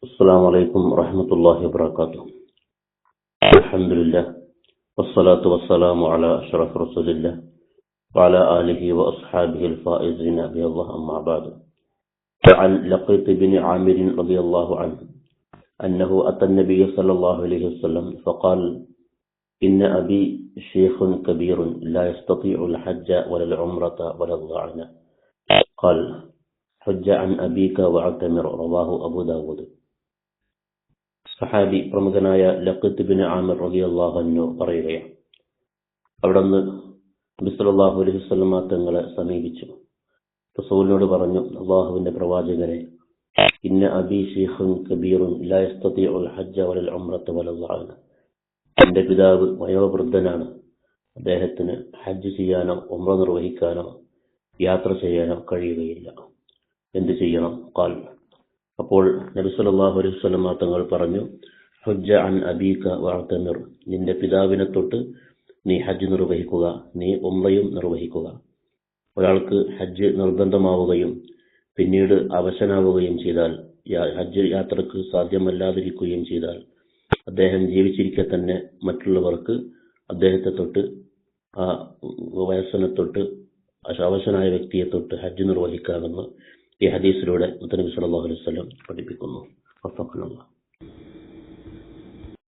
السلام عليكم ورحمة الله وبركاته. الحمد لله والصلاة والسلام على أشرف رسول الله وعلى آله وأصحابه الفائزين رضي الله أما بعد. وعن لقيط بن عامر رضي الله عنه أنه أتى النبي صلى الله عليه وسلم فقال: إن أبي شيخ كبير لا يستطيع الحج ولا العمرة ولا الضعنة. قال: حج عن أبيك واعتمر. رواه أبو داود. സഹാബി പ്രമുഖനായ ലഖീത്ത് ബിൻ ആമിർ റളിയല്ലാഹു അൻഹു പറയുകയാണ്, അവിടുന്ന് നബി സല്ലല്ലാഹു അലൈഹി വസല്ലമ തങ്ങളെ സമീപിച്ചു. റസൂലിനോട് പറഞ്ഞു: അല്ലാഹുവിന്റെ പ്രവാചകരെ, ഇന്ന അബീ ശൈഖുൻ കബീറുൻ ലാ യസ്തതിഉൽ ഹജ്ജ വലൽ ഉംറത വലൽ ദഅന. എന്റെ പിതാവ് വയോവൃദ്ധനാണ്. അദ്ദേഹത്തിന് ഹജ്ജ് ചെയ്യാനോ ഉംറ നിർവഹിക്കാനോ യാത്ര ചെയ്യാനോ കഴിയുകയില്ല. എന്ത് ചെയ്യണം? ഖാൽ. അപ്പോൾ നബി സല്ലല്ലാഹു അലൈഹി വസല്ലമ തങ്ങൾ പറഞ്ഞു: ഹജ്ജ അൻ അബീക വഅതമിർ. നിന്റെ പിതാവിനെ തൊട്ട് നീ ഹജ്ജ് നിർവഹിക്കുക, നീ ഉംറയും നിർവഹിക്കുക. ഒരാൾക്ക് ഹജ്ജ് നിർബന്ധമാവുകയും പിന്നീട് അവശനാവുകയും ചെയ്താൽ, ഹജ്ജ് യാത്രക്ക് സാധ്യമല്ലാതിരിക്കുകയും ചെയ്താൽ, അദ്ദേഹം ജീവിച്ചിരിക്കെ തന്നെ മറ്റുള്ളവർക്ക് അദ്ദേഹത്തെ തൊട്ട്, ആ വയസ്സനെ തൊട്ട്, അവശനായ വ്യക്തിയെ തൊട്ട് ഹജ്ജ് നിർവഹിക്കാമെന്ന് ഈ ഹദീസിലൂടെ മുത്തനബി സല്ലല്ലാഹു അലൈഹി വസല്ലം പഠിപ്പിക്കുന്നു.